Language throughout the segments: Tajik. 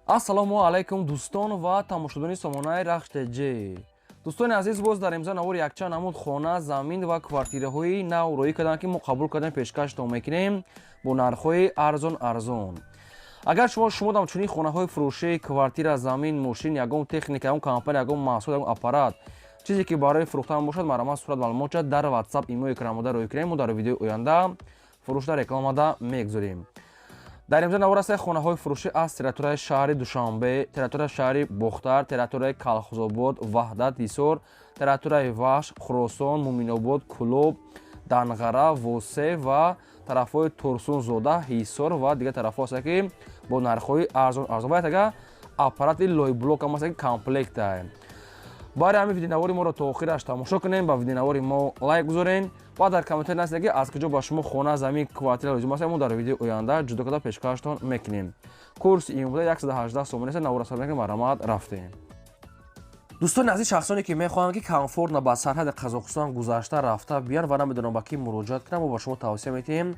ассалому алайкум дӯстон ва тамошобинони сомонаи рахштеҷӣ. дӯстони азиз, боз дар имза навори якчанд намуд хона, замин ва квартираҳои нав роӣ карданд ки мо қабул кардем пешкаштон мекунем бо нархҳои арзон. агар шумо дам чунин хонаҳои фурӯшӣ, квартира, замин, мошин, ягон техника, ягон компания, ягон маҳсулот, ягон аппарат, чизе ки барои фурӯхтан бошад, маромад сурат маълумот шуд дар WhatsApp имои крамода роӣ кунем. мо дар видеои оянда фурӯшда рекламада мегузорем. дар имза навор аст хонаҳои фурӯшӣ аз территорияи шаҳри Душанбе, территорияи шаҳри Бохтар, территорияи Калхозобод, Ваҳдат, Ҳисор, территорияи Вашт, Хуросон, Муминобод, Кӯлоб, Данғара, Восе ва тарафҳои Турсунзода, Ҳисор ва дигар тарафҳо аст ки бо нархҳои арзон. Бояд ага аппарати лойблок ҳам аст ки комплект аст. барои ҳамин видеонавори моро то охираш тамошо кунем, ба видеонавори мо лайк гузорен ва дар комментар насида ки аз куҷо ба шумо хона, замин, квартира лозим аст, мо дар видеои оянда ҷудо карда пешкаштон мекунем. курси имода 118 сомон аст. навор аст ки маромад рафтем. дӯстони азиз, шахсоне ки мехоҳанд ки комфортно ба сарҳади Қазоқистон гузашта рафта биён ва намедонам ба ки муроҷиат кунам, мо ба шумо тавсия метиҳем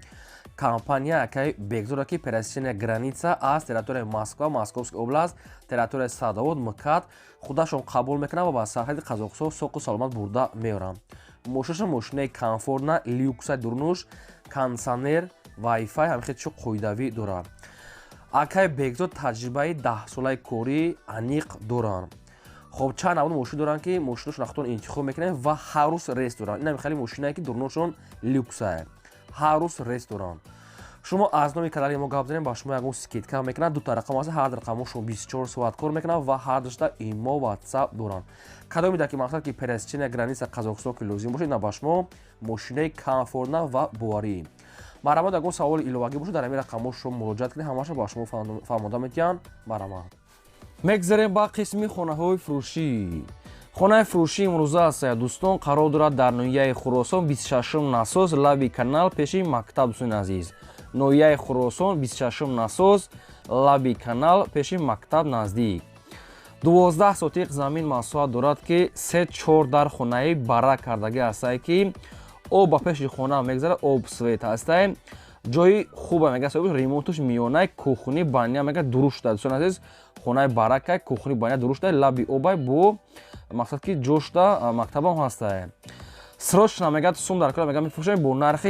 компания ки бекзора ки пересечения граница аз территорияи Москва, Московская область, территорияи Садовод, МКАД худашон қабул мекунанд ва ба сарҳади Қазоқистон соқу саломат бурда меоранд. мошинашон мошинаи комфортна, люкса дурнуш, кондиционер, вайфай ҳамихетшо қоидавӣ дорад. акай бекзор таҷрибаи 10-солаи корӣ аниқ доранд. хоб чанд навуди мошин доранд ки мошинашон ахтон интихоб мекунанд ва ҳар рӯз рейс доранд. ин хеле мошинае ки дурнушон люксае, ҳар рӯз рейс доранд. шумо аз номи канали мо гап занем, ба шумо ягон скидка мекунанд. дута рақам аст, ҳар рақамошон 24 соат кор мекунанд ва ҳар душта имо WhatsApp доранд. кадом мида ки мақсад ки пересечения граница Қазоқистон ки лозим бошад, ина ба шумо мошинаи комфортна ва боварӣ. марамад ягон саволи иловагӣ бошад, дар ҳамин рақамошон муроҷиат кунед, ҳамаша ба шумо фаҳмода метиҳанд. марамад. мегзарем ба қисми хонаҳои фурӯшӣ. хонаи фурӯшӣ имрӯза аст дӯстон, қарор дорад дар ноҳияи Хӯросон 26 насос лаби канал пеши мактаб. дӯстони азиз, ноҳияи Хӯросон 26 насос лаби канал пеши мактаб наздик. 12 сотиқ замин маҳсулот дорад ки 3-4 дар хонаи бара кардагӣ аст ки об ба пеши хона мегзарад, об свет аст. ҷои хуба мегаст, ремонтуш миёнаи кухни баня мега дуруст шуда. дӯстони азиз, хонаи баракай кухни баня дуруст шуда, лаби обай бо мақсад ки ҷошта мактабам ҳаста. срочна мега сум дар кора мега мефурӯшем бо нархи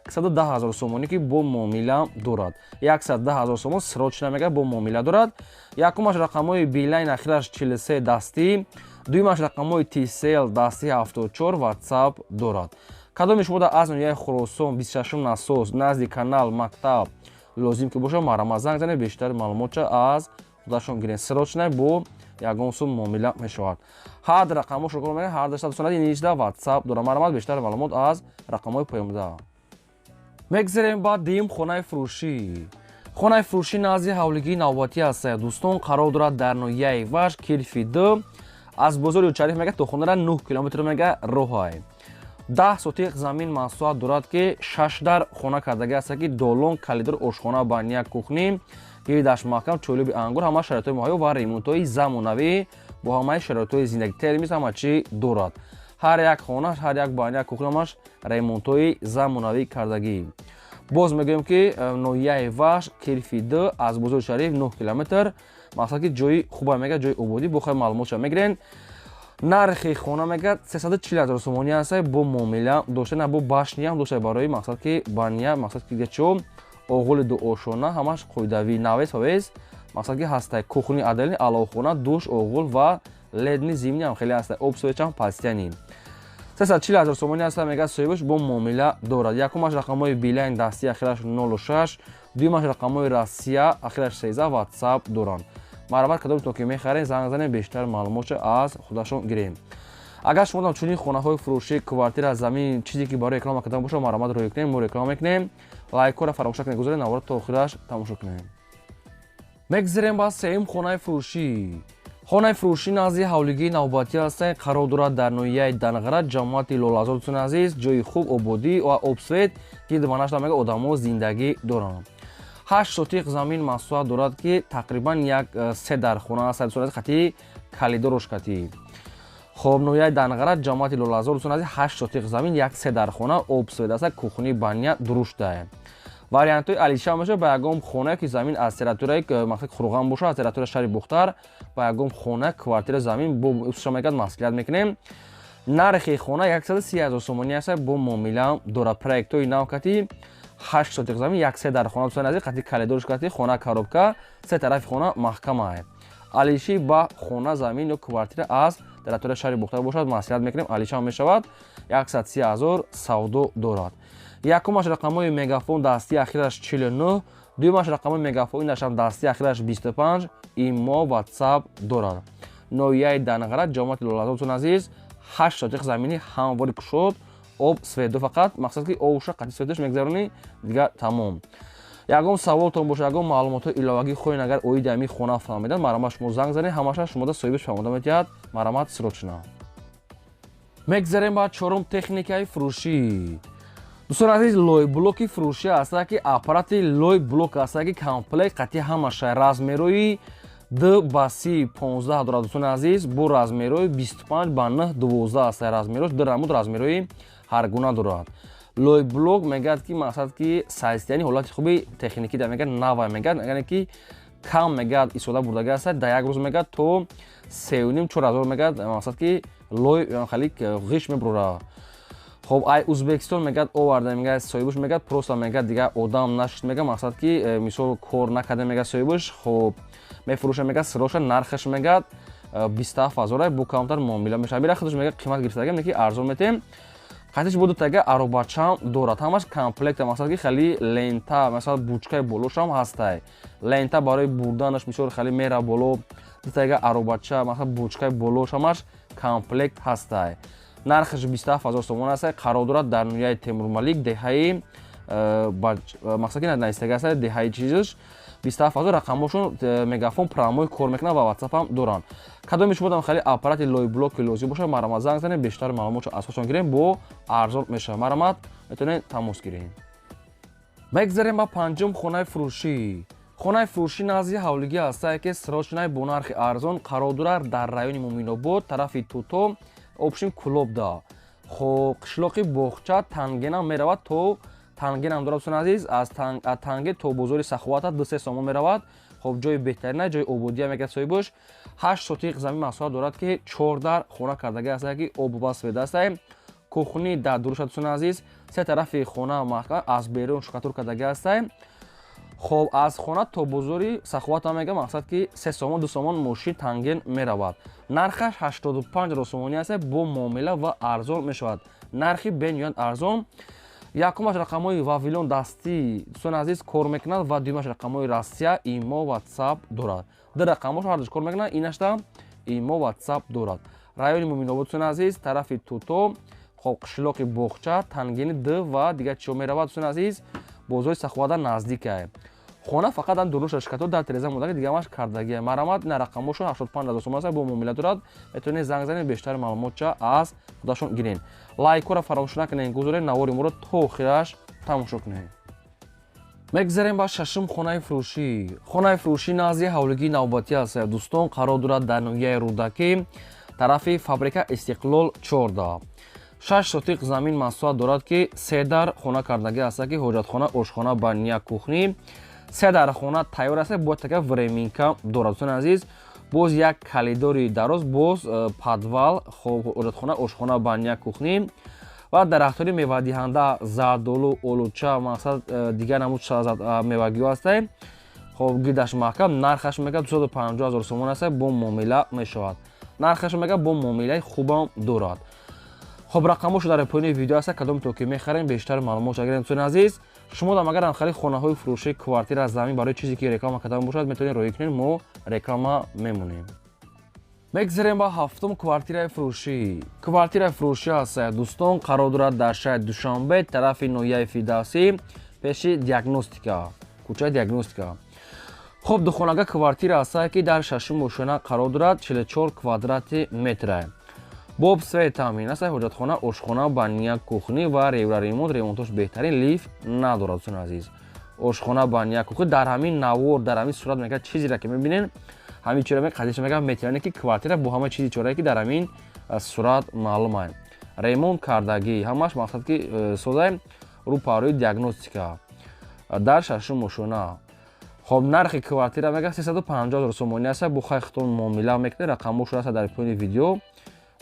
110 000 сомонӣ ки бо муомила дорад. 110 000 сомон срочна мега бо муомила дорад. якумаш рақамҳои билайн, ахираш 43 дастӣ, дуюмаш рақамҳои TCL дастӣ 74 WhatsApp дорад. кадоми шумо дар аз ноҳияи Хӯросон 26 насос назди канал мактаб лозим ки боша, маромад занг занед, бештари маълумотша аз худашон гирен. срочна бо ягон сум муомила мешавад. ҳар рақамошро кор мекунад, ҳар дашта дӯстон нишда WhatsApp дорад. маромад бештари маълумот аз рақамҳои поёмда. мегзарем ба дим хонаи фурӯшӣ. хонаи фурӯшӣ назди ҳавлигии навбатӣ аст дӯстон, қарор дорад дар ноҳияи Ваш, Кирфи 2 аз бозори Учариф мега то хонара 9 километр мега роҳай. 10 сотиқ замин маҳсулот дорад ки 6 дар хона кардагӣ аст ки долон, калидор, ошхона, баня, кухни, гиридаш маҳкам, чӯлуби ангур, ҳама шароитҳои муҳайё ва ремонтҳои замонавӣ бо ҳамаи шароитҳои зиндагӣ, термис ҳама чӣ дорад. ҳар як хона, ҳар як баня, кухни ҳамаш ремонтҳои замонавӣ кардагӣ. боз мегӯем ки ноҳияи Ваш, Кирфи 2 аз бозори Шариф 9 километр, мақсад ки ҷои хуба мега, ҷои ободӣ. бохои маълумотша мегирен. нархи хона мега 340 000 сомонӣ аст бо муомила доштана, бо башни ҳам дошта барои мақсад ки баня, мақсад ки чо оғули дуошона ҳамаш қоидавӣ навес фавес, мақсад ки ҳастай кухни адалини алохона, душ, оғул ва ледни зимни ҳам хеле ҳастай, об соячам пастяни 340 000 сомонӣ аст мега соҳибаш бо муомила дорад. якумаш рақамҳои билайн дастӣ ахираш 06, дуюмаш рақамҳои Россия ахираш 13 WhatsApp доранд. маромад кадомтон ки мехарем занг занем, бештар маълумотша аз худашон гирем. агар шумо дам чунин хонаҳои фурӯшӣ, квартира, замин, чизе ки барои реклама кардан боша, маромад роӣ кунем, мо реклама мекунем. лайкора фаромӯш накунед, гузоред навора то охираш тамошо кунем. мегзарем ба сеюм хонаи фурӯшӣ. хонаи фурӯшӣ назди ҳавлигии навбатӣ аст, қарор дорад дар ноҳияи Данғара, ҷамоати Лолазор. дӯстони азиз, ҷои хуб, ободӣ ва обсвет ки дманашда мега одамо зиндагӣ доранд. 8 сотиқ замин маҳсулот дорад ки тақрибан як 3 дар хона аст. дӯстони азиз, хати калидорош кати. хоб ноҳияи Данғара, ҷамоати Лолазор. дӯстони азиз, 8 сотиқ замин, як 3 дар хона, обсвет аст, кухни баня дуруштае. вариантҳои алиша меша ба ягон хона ки замин аз территорияи мақсад хурған боша аз территорияи шаҳри Бухтар ба ягон хона квартира замин бо мегад маслиҳат мекунем. нархи хона 130,000 сомонӣ аст бо муомила дора проектҳои навкати 8 сотиқ замин 1 дар хона дӯстони азиз қати калидорш кати хона коробка се тарафи хона маҳкама е. алиши ба хона замин ё квартира аз территорияи шаҳри Бухтар бошад маслиҳат мекунем. алиша мешавад 130,000 савдо дорад. якумаш рақамҳои мегафон дастии ахираш 49, дуюмаш рақамҳои мегафонаш ҳам дастии ахираш 25, имо ватсап дорад. ноҳияи Данғара ҷомати Лолазордостон азиз 8 сотиқ замини ҳамвори кушод об свету фақат мақсад ки овуша қати светуш мегзаронӣ дигар тамом. ягон саволтон боша ягон маълумотҳои иловагӣ хоҳед агар оиди ҳамин хона фаҳмидан марамат шумо занг занед ҳамаша шумода соҳибаш фаҳмода метиҳад марамат сирочна. мегзарем ба чорум техникаи фурӯшӣ. дӯстон азиз лой блоки фурӯшӣ аст ки аппарати лой блок аст ки комплект қати ҳамаша размерои 2:15 дорад. дӯстони азиз бо размерои 25:9-12 аст размерош дирамуд размерои ҳаргуна дорад. лой блок мегӯяд ки мақсад ки сайз яъни ҳолати хуби техникӣ да мегӯяд навай мегӯяд яъне ки кам мегӯяд истода бурдагӣ аст да як рӯз мегӯяд то 3,5-4,000 мегӯяд мақсад ки лой хали ғиш мебурора. хоб ай узбекистон мегӯяд оварда мегӯяд соҳибуш мегӯяд просто мегӯяд дигар одам нашид мегӯяд мақсад ки мисол кор накарда мегӯяд соҳибуш хоб мефурӯша мегӯяд сироша нархаш мегӯяд 27,000 бо камтар муомила мешавад. амира худаш мегӯяд қимат гирифтагем не ки арзон метем қатиш буду тага аробачам дорад ҳамаш комплект мақсад ки хали лента масалан бучкаи болошам ҳастай лента барои бурданаш мисол хали мера боло тага аробача масалан бучкаи болош ҳамаш комплект ҳастай. нархаш 27,000 сомон аст қарор дорад дар ноҳияи Темурмалик деҳаи мақсад ки наистага аст деҳаи чизш 27,000 рақамошон мегафон промои кор мекунад ва ватсап ҳам доранд. кадоми шумо дам хали аппарати лой блоки лозим бошад марамат занг занед бештар маълумотро асосан гирем бо арзон мешавад марамат метавонед тамос гиред. мегзарем ба панҷум хонаи фурӯшӣ. хонаи фурӯшӣ назди ҳавлигӣ аст ки сирочнаи бо нархи арзон қарор дорад дар райони Муъминобод тарафи Туто обшин Кулобда. хо қишлоқи Боғча тангенам меравад то тангенам дорад дӯстон азиз аз танге то бозори Саховата 2-3 сомон меравад. хоб ҷои беҳтарина ҷои ободия мегӯяд соҳибуш 8 сотиқ замин маҳсулот дорад ки 4 дар хона кардагӣ аст ки об ва свет аст. кухни дар дуруша дӯстон азиз се тарафи хона маҳкам аз берун шукатур кардагӣ аст. хоб аз хона то бозори Саховата мега мақсад ки 3 сомон 2 сомон мошин танген меравад. нархаш 85,000 сомонӣ аст бо муомила ва арзон мешавад. нархи бениҳоят арзон. якумаш рақамҳои Вавилон дастӣ дӯстон азиз кор мекунад ва дуюмаш рақамҳои Россия имо ватсап дорад. ду рақамҳош ҳардуш кор мекунад инашда имо ватсап дорад. райони Муъминобод дӯстон азиз тарафи Туто хоб қишлоқи Боғча тангени д ва дигар чиё меравад дӯстон азиз бозори Саховата наздик ай. хона фақат ан дуруша шикатор дар тиреза мондаги дигараш кардагӣ марамат на рақамошон 85,000 сомон аст бо муомила дорад метавонед занг занед бештари маълумотча аз худашон гиред. лайкора фаромӯш накунед гузоред навори моро то охираш тамошо кунед. мегзарем ба шашум хонаи фурӯшӣ. хонаи фурӯшӣ назди ҳавлигии навбатӣ аст дӯстон қарор дорад дар ноҳияи Рӯдакӣ тарафи фабрика Истиқлол 14. 6 сотиқ замин маҳсулот дорад ки 3 дар хона кардагӣ аст ки ҳоҷатхона ошхона баня кухни 3 дар хона тайёр аст бо така временка дорад. дӯстон азиз боз як калидори дароз боз подвал ҳоҷатхона ошхона баня кухни ва дарахтори мевадиҳанда зардолу олуча мақсад дигар намуд мевагиҳо аст. хоб гирдаш маҳкам нархаш мега 250,000 сомон аст бо муомила мешавад. нархаш мега бо муомилаи хубам дорад. хоб рақамошо дар поини видео аст кадомто ки мехарем бештар маълумот агар дӯстон азиз шумо дам агар хали хонаҳои фурӯшии квартира замин барои чизе ки реклама кардан бошад метавонед роӣ кунед мо реклама мемонем. мегзарем ба ҳафтум квартираи фурӯшӣ. квартираи фурӯшӣ аст дӯстон қарор дорад дар шаҳри Душанбе тарафи ноҳияи Фирдавсӣ пеши диагностика кӯчаи диагностика. хоб духонага квартира аст ки дар шашум ошона қарор дорад 44 квадрати метр боб свет таъмин аст ҳоҷатхона ошхона баня кухни ва ремонтош беҳтарин лифт надорад. дӯстон азиз ошхона баня кухни дар ҳамин навор дар ҳамин сурат мега чизеро ки мебинен ҳамин чора қадиш мега метавонед ки квартира бо ҳама чизи чорае ки дар ҳамин сурат маълум ай ремонт кардагӣ ҳамаш мақсад ки созай рӯ парои диагностика. дар шашум ошона. خب نرخ کوارتیره میگه 350,000 سومانی است. بخوای خودتون معامله میکنید رقمش است در پایین ویدیو.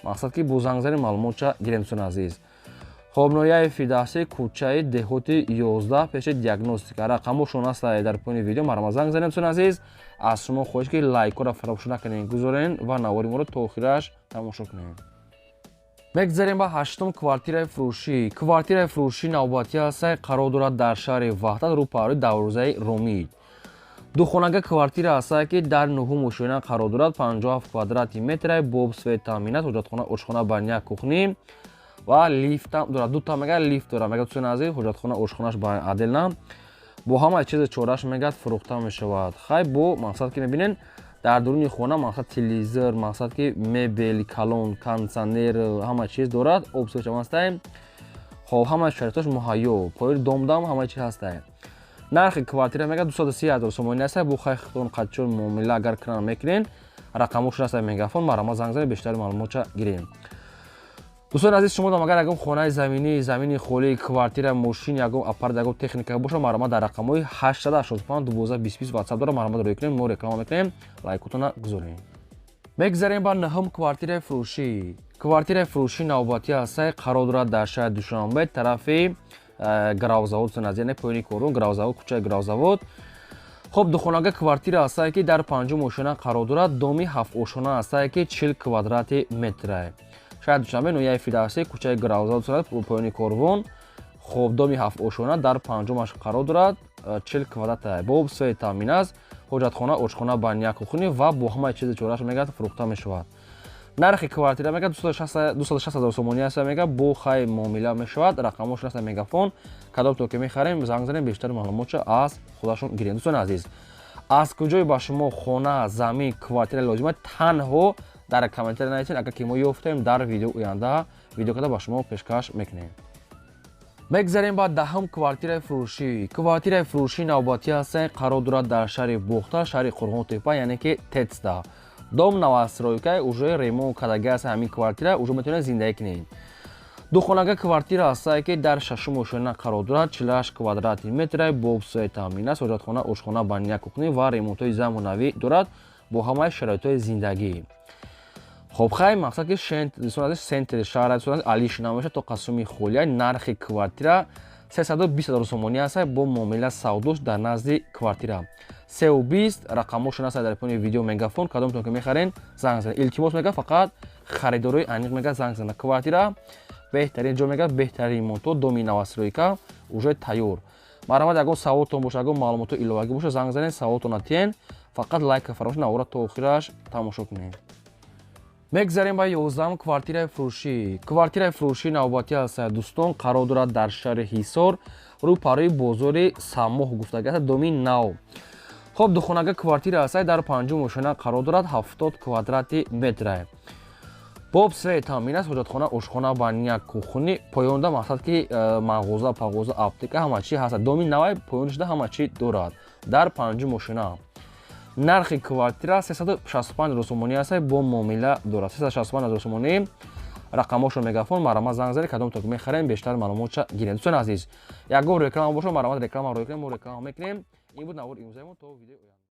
مقصد که بو زنگ زدید معلومات گیریم دوستان عزیز. خب نویای فیداسی کوچه دهوتی 11 پیش دیاگنوستیکا رقمش است در پایین ویدیو. مرا زنگ زدید دوستان عزیز. از شما خواهش که لایک رو فراموش نکنین گذارین و نواری ما رو تا آخرش تماشا کنین. میگذاریم با هشتم کوارتیره فروشی. کوارتیره فروشی نوبتی است قرار دارد در شهر وحدت رو پای دروازه رومی. دو خانگی کوارتیر است که در نهم مشونه قرار دارد. 57 کوادراتی متر با سویت تامینات حجرتخانه آشخانه بانیا کوخنی و لیفت دارد. دو تا میگه لیفت داره. میگه دوستان عزیز حجرتخانه آشخانهش با عادل نام با همه چیز چورش میگه فروخته میشود. خیلی با مقصد که میبینین در درون خانه مقصد تلویزیون مقصد که مبل کالون کانسانر همه چیز دارد. اوبسوچ هم هستیم. خب همه شرطش مهیا پای دامدام همه چیز هستیم. نرخ کوارتیره میگه 230,000 سومانی است. بخوای خودتون قدچون معامله اگر کنار میکنین رقمش است میگافون مرا زنگ زنید بیشتر معلومات گیریم. دوستان عزیز شما دم اگر خانه زمینی خالی کوارتیر ماشین یگم آپارت یگم تکنیک باشه مرا در رقمای 885 12 20 واتساپ داره مرا رو کنیم. ما رکلام میکنیم لایکتون گذارین. میگذاریم با نهم کوارتیر فروشی. کوارتیر فروشی نوبتی است قرار دارد در شهر دوشنبه طرف گراوزاود سن از یعنی پایین کورون گراوزاود کوچه گراوزاود. خب دو خانگی کوارتیر است که در پنجم اوشونه قرار دارد. دومی 7 اوشونه است که 40 کوادرات متر. شهر دوشنبه نویای فیداسی کوچه گراوزاود سن پایین کورون. خب دومی 7 اوشونه در پنجمش قرار دارد. 40 کوادرات با سوی تامین است. حجرتخانه آشخانه بانیا کوخنی و با همه چیز چورش میگه فروخته میشود. نرخ کوارتیره میگه 260,000 سومانی است. میگه بو خای معامله میشود. رقمش است میگافون کدام تو که میخریم زنگ زنیم بیشتر معلومات از خودشون گیرین. دوستان عزیز از کجای با شما خانه زمین کوارتیر لازمه تنها در کامنت نویسین. اگر که ما یافتیم در ویدیو آینده ویدیو کدا با شما پیشکش میکنیم. میگذاریم با دهم کوارتیر فروشی. کوارتیر فروشی نوبتی است قرار دارد در شهر بوختا شهر قرغون تپه یعنی که تتسدا. дом новостройка уже ремонт кардаги аст. ҳамин квартира уже метавонед зиндаги кунед. духонага квартира аст ки дар шашум ошона қарор дорад. 48 квадрати метр бо обсои таъмин аст. ҳоҷатхона ошхона бания кухнӣ ва ремонтҳои замонавӣ дорад бо ҳамаи шароитҳои зиндагӣ. хоб хай мақсад ки сентри шаҳр алиш намеша то қасуми холия. нархи квартира 320,000 сомонӣ аст бо муомила савдош дар назди квартира. 320 рақамошон аст дар поини видео мегафон кадомтон ки мехарен занг занед. илтимос мега фақат харидорои аниқ мега занг занед. квартира беҳтарин ҷо мега беҳтарин ремонтҳо доми новостройка уже тайёр. марамад ягон саволтон боша ягон маълумото иловагӣ боша занг занед саволтон атиен фақат лайка фаромӯш навора то охираш тамошо кунед. میگذاریم با 11ام کوارتیر فروشی. کوارتیر فروشی نوبتی است دوستان قرار دارد در شهر حصار رو پای بازار سموح گفتگی است دومی نو. خب دو خانگی کوارتیر است در پنجم اوشونه قرار دارد 70 کوادرات متر. باب سه تامین است. حجرتخانه آشخانه بانیا کوخنی پایونده مقصد که مغازه پاغازه اپتیکا همه چی هست. دومی نو پایونش ده همه چی دارد در پنجم اوشونه. нархи квартира 365,000 сомонӣ аст бо муомила дорад. 365,000 сомонӣ рақамошро мегафон марама занг занед кадомто ки мехарем бештар маълумотша гиред. дӯстон азиз ягон реклама бошад марамад реклама ро кунем мо реклама мекунем. ин буд навори имрӯзаи мо то видеои